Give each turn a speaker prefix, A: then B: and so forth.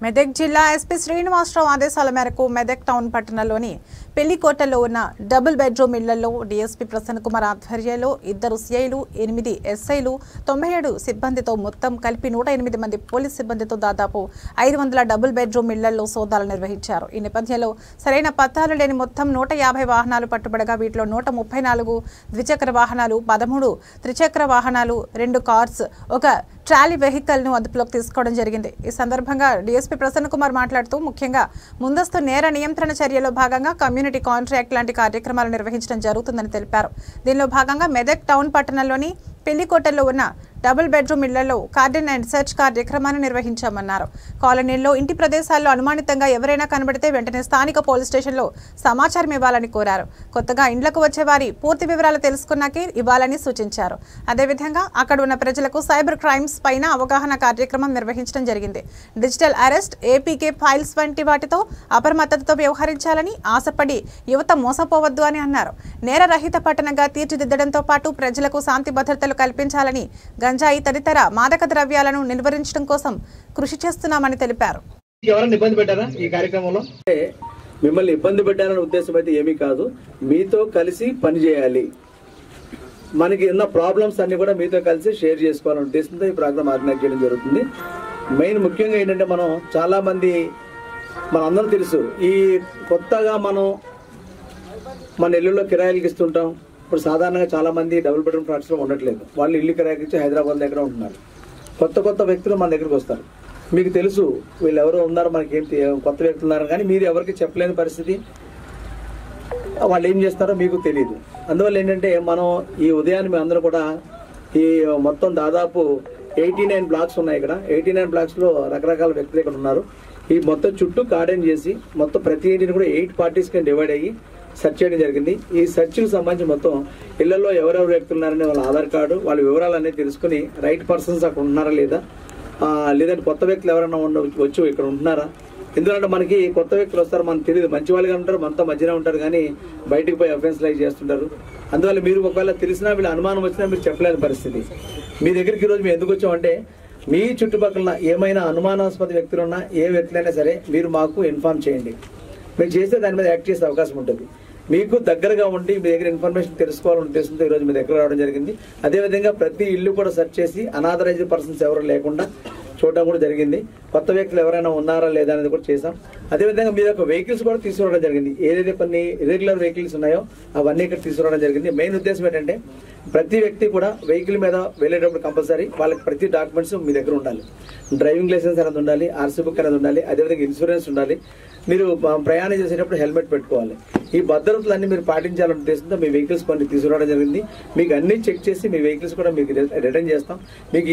A: మెదక్ జిల్లా ఎస్పీ శ్రీనివాసరావు ఆదేశాల మేరకు మెదక్ టౌన్ పట్టణంలోని పెళ్లికోటలో ఉన్న డబుల్ బెడ్రూమ్ ఇళ్లలో డీఎస్పీ ప్రసన్న కుమార్ ఆధ్వర్యంలో 2 సిఐలు 8 ఎస్ఐలు 97 సిబ్బందితో మొత్తం కలిపి 108 మంది పోలీస్ సిబ్బందితో దాదాపు 500 డబుల్ బెడ్రూమ్ ఇళ్లలో సోదాలు నిర్వహించారు। ఈ నేపథ్యంలో సరైన పత్రాలు లేని మొత్తం 150 వాహనాలు పట్టుబడగా వీటిలో 134 ద్విచక్ర వాహనాలు 13 త్రిచక్ర వాహనాలు 2 కార్స్ ఒక ట్రాలీ వెహికల్ ను అదుపులోకి తీసుకోవడం జరిగింది। ఈ సందర్భంగా డీఎస్పీ ప్రసన్న కుమార్ మాట్లాడుతూ ముఖ్యంగా ముందస్తు నేర నియంత్రణ చర్యలో భాగంగా కమ్యూనిటీ కాంట్రాక్ట్ లాంటి కార్యక్రమాలు నిర్వహించడం జరుగుతుందని తెలిపారు। దీనిలో భాగంగా మెదక్ టౌన్ పట్టణంలోని పెళ్లికోటలో ఉన్న డబుల్ బెడ్రూమ్ ఇళ్లలో కార్డన్ అండ్ సెర్చ్ కార్యక్రమాన్ని నిర్వహించామన్నారు। కాలనీల్లో ఇంటి ప్రదేశాల్లో అనుమానితంగా ఎవరైనా కనబడితే వెంటనే స్థానిక పోలీస్ స్టేషన్లో సమాచారం ఇవ్వాలని కోరారు। కొత్తగా ఇండ్లకు వచ్చే వారి పూర్తి వివరాలు తెలుసుకున్నాకే ఇవ్వాలని సూచించారు। అదేవిధంగా అక్కడ ఉన్న ప్రజలకు సైబర్ క్రైమ్స్ పైన అవగాహన కార్యక్రమం నిర్వహించడం జరిగింది। డిజిటల్ అరెస్ట్, ఏపీకే ఫైల్స్ వంటి వాటితో అప్రమత్తతతో వ్యవహరించాలని ఆశపడి యువత మోసపోవద్దు అని అన్నారు। నేరరహిత పట్టణంగా తీర్చిదిద్దడంతో పాటు ప్రజలకు శాంతి భద్రతలు కల్పించాలని గంజాయి తదితర మాదక ద్రవ్యాలను నివారించడం కోసం కృషి చేస్తున్నామని తెలిపారు।
B: ఎవరైనా ఇబ్బంది పెట్టారా ఈ కార్యక్రమంలో? మిమ్మల్ని ఇబ్బంది పెట్టాలనే ఉద్దేశం అయితే ఏమీ కాదు, మీతో కలిసి పని చేయాలి, మనకి ఉన్న ప్రాబ్లమ్స్ అన్ని కూడా మీతో కలిసి షేర్ చేసుకోవాలనే ఉద్దేశంతో ఈ ప్రోగ్రామ్ ఆర్గనైజ్ చేయడం జరుగుతుంది। మెయిన్ ముఖ్యంగా ఏంటంటే మనం చాలా మంది మనందరం తెలుసు, ఈ కొత్తగా మనం మన ఇళ్ళలో కిరాయిలకి ఇస్తుంటాం। ఇప్పుడు సాధారణంగా చాలా మంది డబుల్ బెడ్రూమ్ ఫ్లాట్స్ లో ఉండట్లేదు, వాళ్ళు ఇల్లు కిరాయికి ఇచ్చి హైదరాబాద్ దగ్గర ఉంటున్నారు। కొత్త వ్యక్తులు మన దగ్గరకు వస్తారు, మీకు తెలుసు వీళ్ళు ఎవరో ఉన్నారు, మనకి ఏంటి కొత్త వ్యక్తులు ఉన్నారు, కానీ మీరు ఎవరికి చెప్పలేని పరిస్థితి, వాళ్ళు ఏం చేస్తారో మీకు తెలియదు। అందువల్ల ఏంటంటే మనం ఈ ఉదయాన్ని మేము అందరూ కూడా ఈ మొత్తం దాదాపు 89 బ్లాక్స్ ఉన్నాయి ఇక్కడ, 89 బ్లాక్స్ లో రకరకాల వ్యక్తులు ఇక్కడ ఉన్నారు। ఈ మొత్తం చుట్టూ గార్డెన్ చేసి మొత్తం ప్రతి ఇంటిని కూడా 8 పార్టీస్ కింద డివైడ్ అయ్యి సెర్చ్ చేయడం జరిగింది। ఈ సెర్చ్కి సంబంధించి మొత్తం ఇళ్లలో ఎవరెవరు వ్యక్తులు ఉన్నారని వాళ్ళ ఆధార్ కార్డు, వాళ్ళ వివరాలన్నీ తెలుసుకుని రైట్ పర్సన్స్ అక్కడ ఉన్నారా లేదా, లేదంటే కొత్త వ్యక్తులు ఎవరైనా వచ్చి ఇక్కడ ఉంటున్నారా, ఎందుకంటే మనకి కొత్త వ్యక్తులు వస్తారు, మనకు తెలియదు, మంచి వాళ్ళుగా ఉంటారు, మనతో మధ్యనే ఉంటారు, కానీ బయటకు పోయి అఫెన్స్ లైక్ చేస్తుంటారు। అందువల్ల మీరు ఒకవేళ తెలిసినా వీళ్ళ అనుమానం వచ్చినా మీరు చెప్పలేని పరిస్థితి। మీ దగ్గరికి ఈరోజు మేము ఎందుకు వచ్చామంటే మీ చుట్టుపక్కల ఏమైనా అనుమానాస్పద వ్యక్తులున్నా ఏ వ్యక్తులైనా సరే మీరు మాకు ఇన్ఫార్మ్ చేయండి, మీరు చేస్తే దాని మీద యాక్ట్ చేసే అవకాశం ఉంటుంది। మీకు దగ్గరగా ఉండి మీ దగ్గర ఇన్ఫర్మేషన్ తెలుసుకోవాలని ఉద్దేశంతో ఈరోజు మీ దగ్గర రావడం జరిగింది। అదేవిధంగా ప్రతి ఇల్లు కూడా సెర్చ్ చేసి అనాథరైజ్డ్ పర్సన్స్ ఎవరు లేకుండా చూడడం కూడా జరిగింది, కొత్త వ్యక్తులు ఎవరైనా ఉన్నారా లేదా అనేది కూడా చేసాం। అదేవిధంగా మీ యొక్క వెహికల్స్ కూడా తీసుకురావడం జరిగింది, ఏదైతే కొన్ని ఇర్రెగ్యులర్ వెహికల్స్ ఉన్నాయో అవన్నీ ఇక్కడ తీసుకురావడం జరిగింది। మెయిన్ ఉద్దేశం ఏంటంటే ప్రతి వ్యక్తి కూడా వెహికల్ మీద వెళ్ళేటప్పుడు కంపల్సరీ వాళ్ళకి ప్రతి డాక్యుమెంట్స్ మీ దగ్గర ఉండాలి, డ్రైవింగ్ లైసెన్స్ అనేది ఉండాలి, ఆర్సీ బుక్ అనేది ఉండాలి, అదేవిధంగా ఇన్సూరెన్స్ ఉండాలి, మీరు ప్రయాణం చేసేటప్పుడు హెల్మెట్ పెట్టుకోవాలి। ఈ భద్రతలన్నీ మీరు పాటించాలనే ఉద్దేశంతో మీ వెహికల్స్ కొన్ని తీసుకురావడం జరిగింది। మీకు అన్ని చెక్ చేసి మీ వెహికల్స్ కూడా మీకు రిటర్న్ చేస్తాం। మీకు